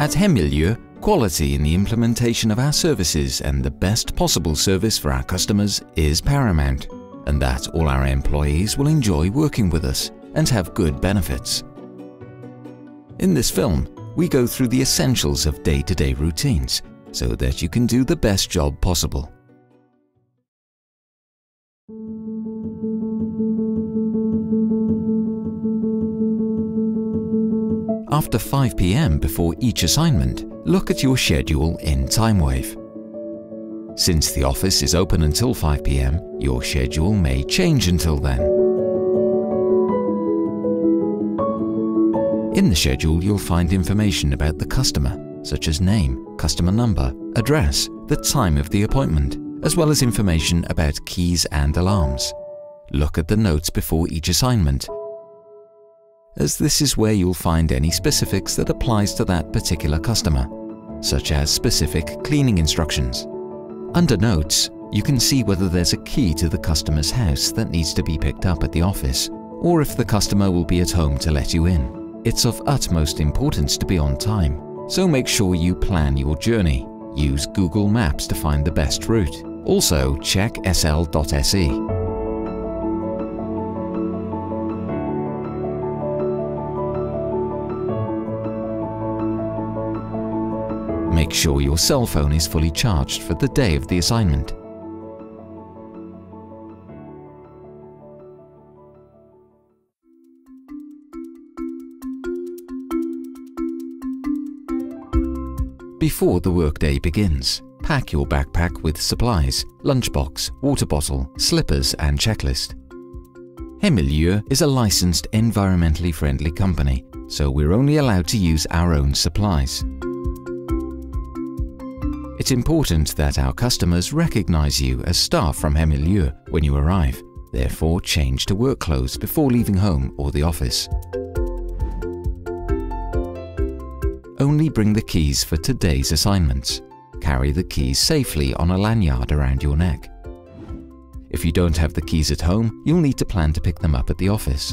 At HemMiljö, quality in the implementation of our services and the best possible service for our customers is paramount, and that all our employees will enjoy working with us and have good benefits. In this film, we go through the essentials of day-to-day routines so that you can do the best job possible. After 5 p.m. before each assignment, look at your schedule in TimeWave. Since the office is open until 5 p.m., your schedule may change until then. In the schedule, you'll find information about the customer, such as name, customer number, address, the time of the appointment, as well as information about keys and alarms. Look at the notes before each assignment, as this is where you'll find any specifics that applies to that particular customer, such as specific cleaning instructions. Under Notes, you can see whether there's a key to the customer's house that needs to be picked up at the office, or if the customer will be at home to let you in. It's of utmost importance to be on time, so make sure you plan your journey. Use Google Maps to find the best route. Also, check sl.se. Make sure your cell phone is fully charged for the day of the assignment. Before the workday begins, pack your backpack with supplies, lunchbox, water bottle, slippers and checklist. HemMiljö is a licensed environmentally friendly company, so we're only allowed to use our own supplies. It's important that our customers recognize you as staff from HemMiljö when you arrive. Therefore, change to work clothes before leaving home or the office. Only bring the keys for today's assignments. Carry the keys safely on a lanyard around your neck. If you don't have the keys at home, you'll need to plan to pick them up at the office.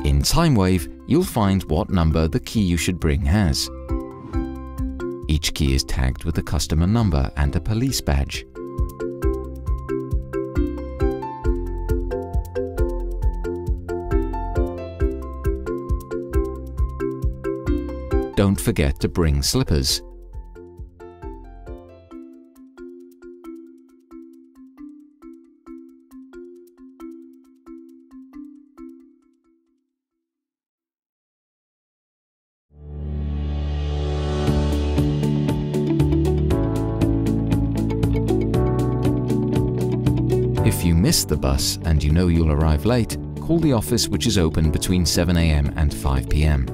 In TimeWave, you'll find what number the key you should bring has. Each key is tagged with a customer number and a police badge. Don't forget to bring slippers. If you miss the bus and you know you'll arrive late, call the office, which is open between 7 a.m. and 5 p.m.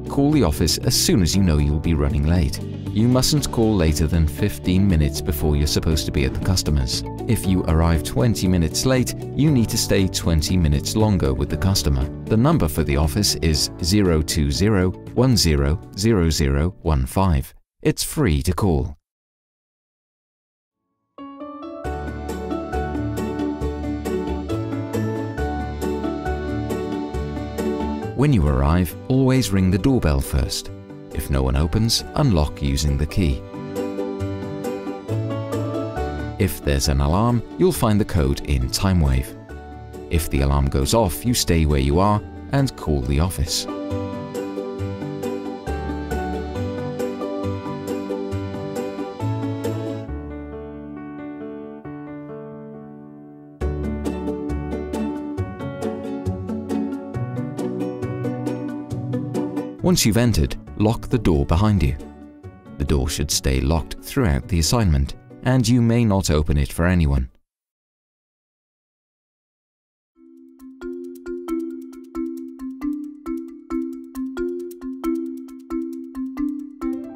Call the office as soon as you know you'll be running late. You mustn't call later than 15 minutes before you're supposed to be at the customers. If you arrive 20 minutes late, you need to stay 20 minutes longer with the customer. The number for the office is 020-100015. It's free to call. When you arrive, always ring the doorbell first. If no one opens, unlock using the key. If there's an alarm, you'll find the code in TimeWave. If the alarm goes off, you stay where you are and call the office. Once you've entered, lock the door behind you. The door should stay locked throughout the assignment, and you may not open it for anyone.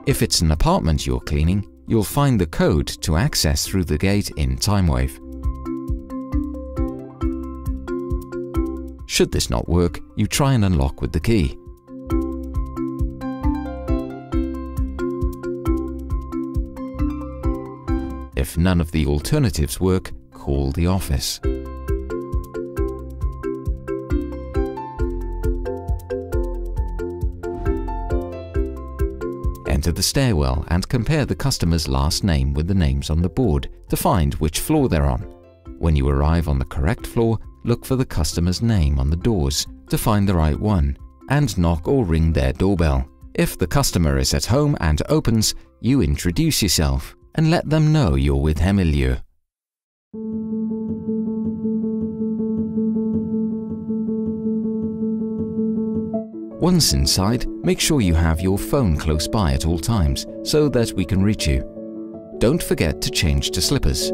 If it's an apartment you're cleaning, you'll find the code to access through the gate in TimeWave. Should this not work, you try and unlock with the key. If none of the alternatives work, call the office. enter the stairwell and compare the customer's last name with the names on the board to find which floor they're on. When you arrive on the correct floor, look for the customer's name on the doors to find the right one and knock or ring their doorbell. If the customer is at home and opens, you introduce yourself and let them know you're with HemMiljö. Once inside, make sure you have your phone close by at all times so that we can reach you. Don't forget to change to slippers.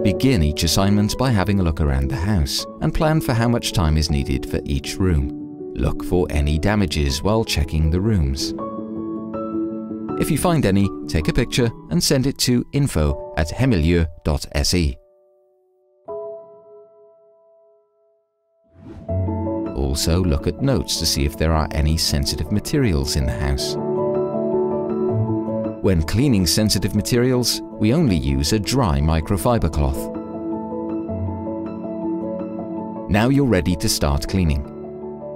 Begin each assignment by having a look around the house and plan for how much time is needed for each room. Look for any damages while checking the rooms. If you find any, take a picture and send it to info@hemmiljö.se. Also look at notes to see if there are any sensitive materials in the house. When cleaning sensitive materials, we only use a dry microfiber cloth. Now you're ready to start cleaning.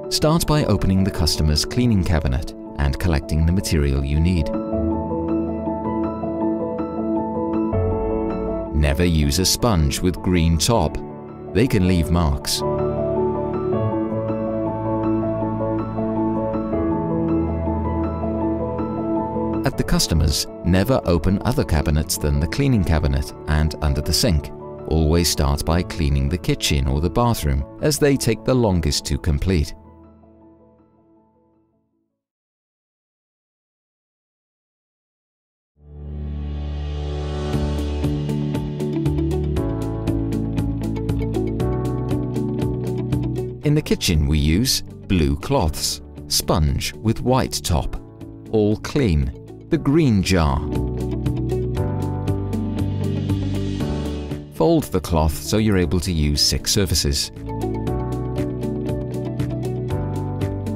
Start by opening the customer's cleaning cabinet and collecting the material you need. Never use a sponge with green top. They can leave marks. At the customers, never open other cabinets than the cleaning cabinet and under the sink. Always start by cleaning the kitchen or the bathroom, as they take the longest to complete. In the kitchen we use blue cloths, sponge with white top, all clean, the green jar. Fold the cloth so you're able to use 6 surfaces.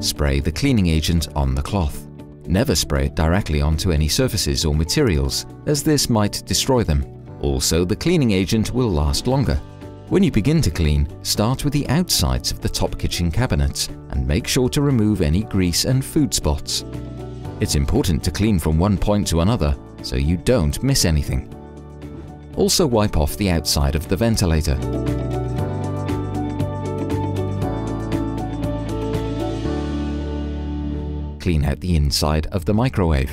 Spray the cleaning agent on the cloth. Never spray it directly onto any surfaces or materials, as this might destroy them. Also, the cleaning agent will last longer. When you begin to clean, start with the outsides of the top kitchen cabinets and make sure to remove any grease and food spots. It's important to clean from one point to another so you don't miss anything. Also wipe off the outside of the ventilator. Clean out the inside of the microwave.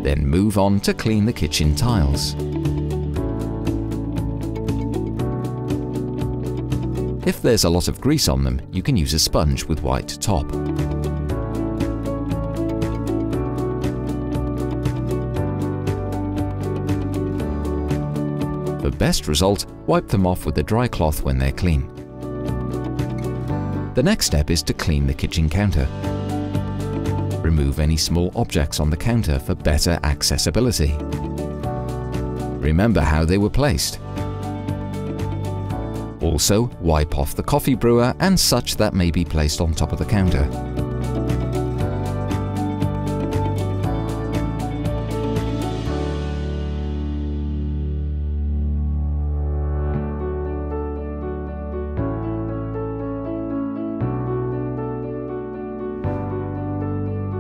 Then move on to clean the kitchen tiles. If there's a lot of grease on them, you can use a sponge with white top. For best result, wipe them off with a dry cloth when they're clean. The next step is to clean the kitchen counter. Remove any small objects on the counter for better accessibility. Remember how they were placed. Also, wipe off the coffee brewer and such that may be placed on top of the counter.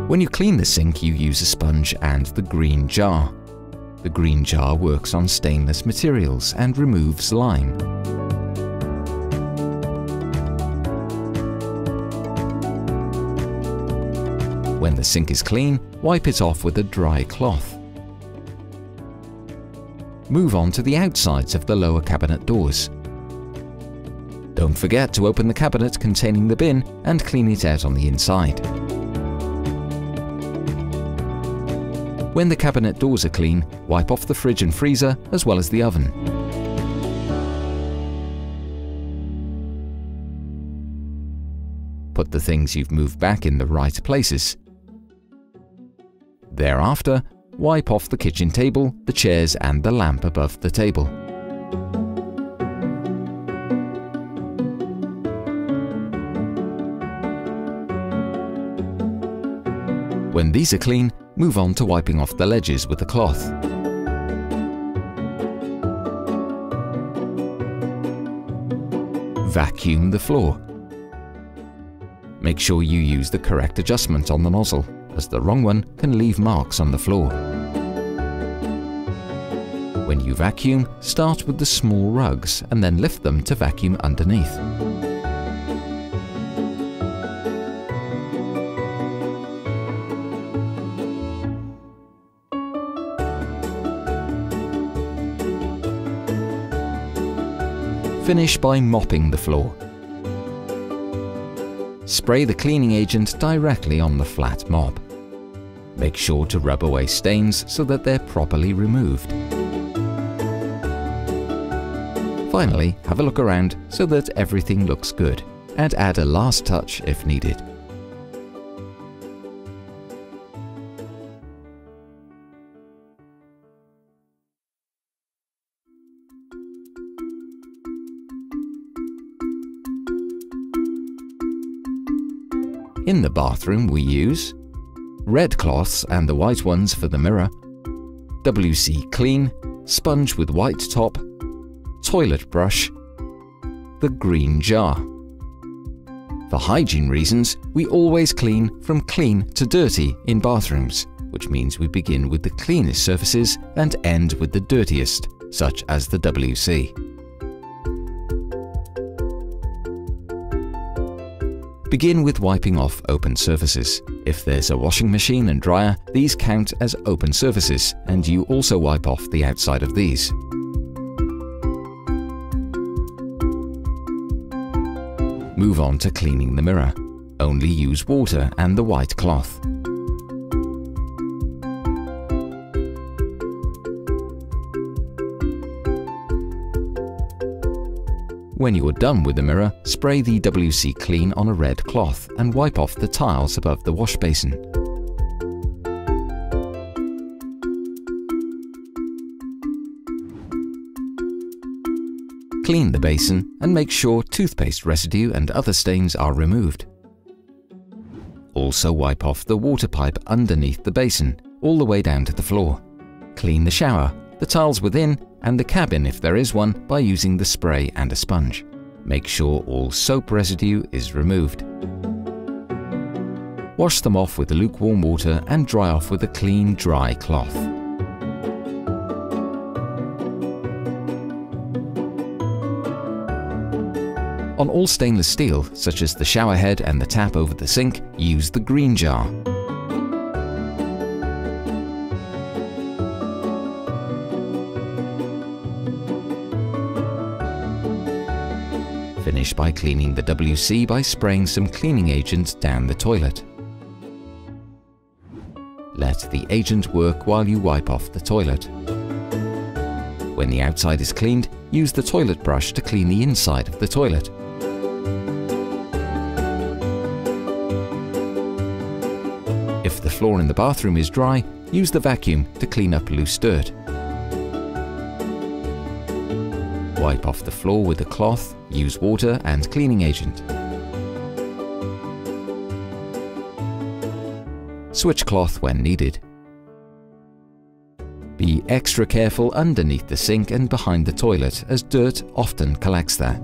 When you clean the sink, you use a sponge and the green jar. The green jar works on stainless materials and removes lime. When the sink is clean, wipe it off with a dry cloth. Move on to the outsides of the lower cabinet doors. Don't forget to open the cabinet containing the bin and clean it out on the inside. When the cabinet doors are clean, wipe off the fridge and freezer as well as the oven. Put the things you've moved back in the right places. Thereafter, wipe off the kitchen table, the chairs and the lamp above the table. When these are clean, move on to wiping off the ledges with a cloth. Vacuum the floor. Make sure you use the correct adjustment on the nozzle, as the wrong one can leave marks on the floor. When you vacuum, start with the small rugs and then lift them to vacuum underneath. Finish by mopping the floor. Spray the cleaning agent directly on the flat mop. Make sure to rub away stains so that they're properly removed. Finally, have a look around so that everything looks good, and add a last touch if needed. In the bathroom we use red cloths and the white ones for the mirror, WC clean, sponge with white top, toilet brush, the green jar. For hygiene reasons, we always clean from clean to dirty in bathrooms, which means we begin with the cleanest surfaces and end with the dirtiest, such as the WC. Begin with wiping off open surfaces. If there's a washing machine and dryer, these count as open surfaces, and you also wipe off the outside of these. Move on to cleaning the mirror. Only use water and the white cloth. When you are done with the mirror, spray the WC clean on a red cloth and wipe off the tiles above the wash basin. Clean the basin and make sure toothpaste residue and other stains are removed. Also wipe off the water pipe underneath the basin, all the way down to the floor. Clean the shower, the tiles within, and the cabin if there is one, by using the spray and a sponge. Make sure all soap residue is removed. Wash them off with lukewarm water and dry off with a clean, dry cloth. On all stainless steel, such as the shower head and the tap over the sink, use the green jar. Finish by cleaning the WC by spraying some cleaning agent down the toilet. Let the agent work while you wipe off the toilet. When the outside is cleaned, use the toilet brush to clean the inside of the toilet. If the floor in the bathroom is dry, use the vacuum to clean up loose dirt. Wipe off the floor with a cloth, use water and cleaning agent. Switch cloth when needed. Be extra careful underneath the sink and behind the toilet, as dirt often collects there.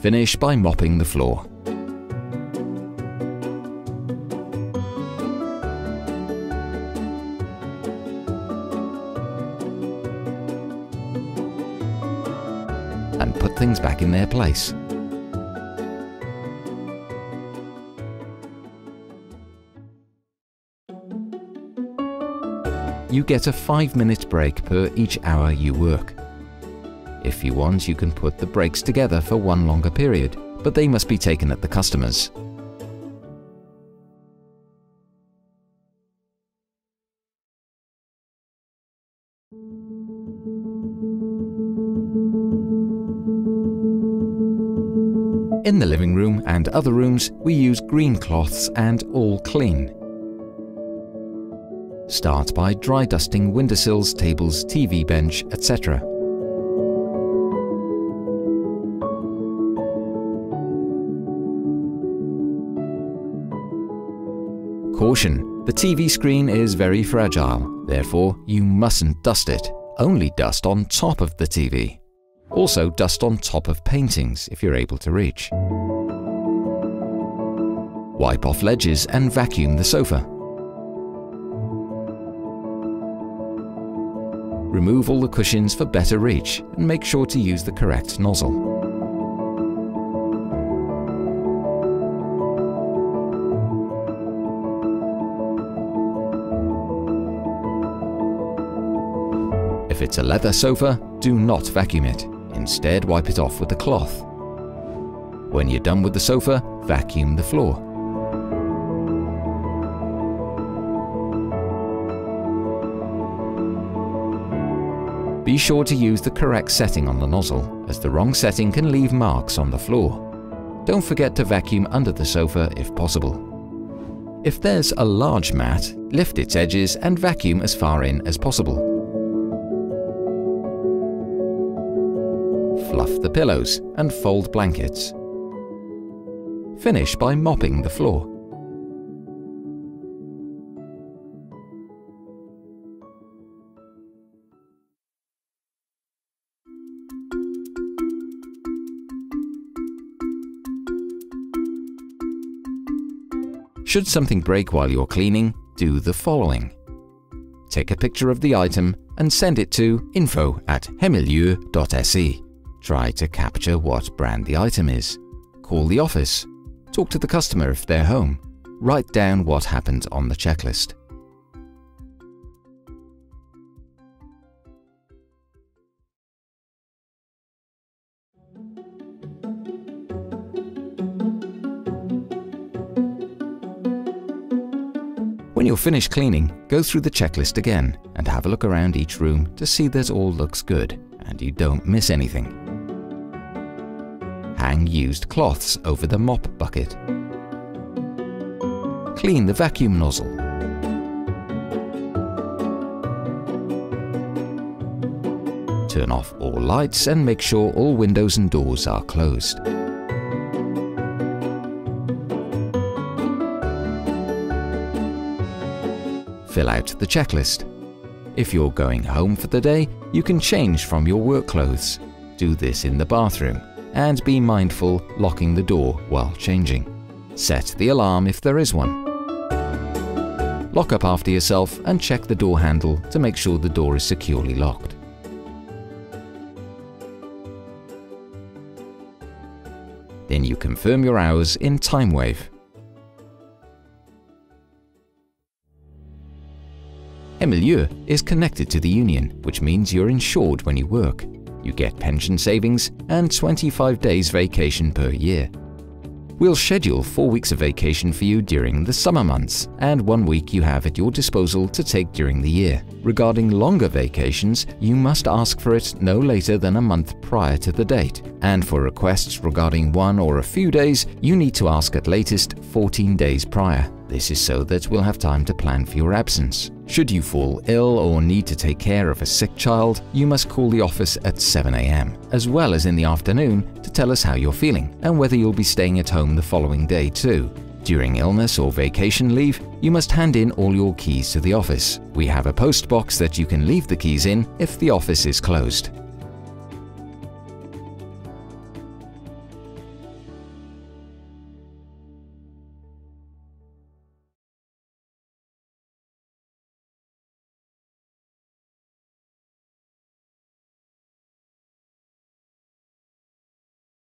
Finish by mopping the floor. And put things back in their place. You get a 5-minute break per each hour you work. If you want, you can put the breaks together for one longer period, but they must be taken at the customers. In the living room and other rooms, we use green cloths and all clean. Start by dry dusting windowsills, tables, TV bench, etc. Caution: the TV screen is very fragile, therefore you mustn't dust it. Only dust on top of the TV. Also dust on top of paintings if you're able to reach. Wipe off ledges and vacuum the sofa. Remove all the cushions for better reach and make sure to use the correct nozzle. If it's a leather sofa, do not vacuum it. Instead, wipe it off with a cloth. When you're done with the sofa, vacuum the floor. Be sure to use the correct setting on the nozzle, as the wrong setting can leave marks on the floor. Don't forget to vacuum under the sofa if possible. If there's a large mat, lift its edges and vacuum as far in as possible. Fluff the pillows and fold blankets. Finish by mopping the floor. Should something break while you're cleaning, do the following. Take a picture of the item and send it to info@hemmmiljö.se. Try to capture what brand the item is. Call the office. Talk to the customer if they're home. Write down what happened on the checklist. When you're finished cleaning, go through the checklist again and have a look around each room to see that all looks good and you don't miss anything. Hang used cloths over the mop bucket. Clean the vacuum nozzle. Turn off all lights and make sure all windows and doors are closed. Fill out the checklist. If you're going home for the day, you can change from your work clothes. Do this in the bathroom. And be mindful locking the door while changing. Set the alarm if there is one. Lock up after yourself and check the door handle to make sure the door is securely locked. Then you confirm your hours in TimeWave. HemMiljö is connected to the union, which means you're insured when you work. You get pension savings and 25 days vacation per year. We'll schedule 4 weeks of vacation for you during the summer months and 1 week you have at your disposal to take during the year. Regarding longer vacations, you must ask for it no later than a month prior to the date. And for requests regarding 1 or a few days, you need to ask at latest 14 days prior. This is so that we'll have time to plan for your absence. Should you fall ill or need to take care of a sick child, you must call the office at 7 AM, as well as in the afternoon, to tell us how you're feeling and whether you'll be staying at home the following day too. During illness or vacation leave, you must hand in all your keys to the office. We have a post box that you can leave the keys in if the office is closed.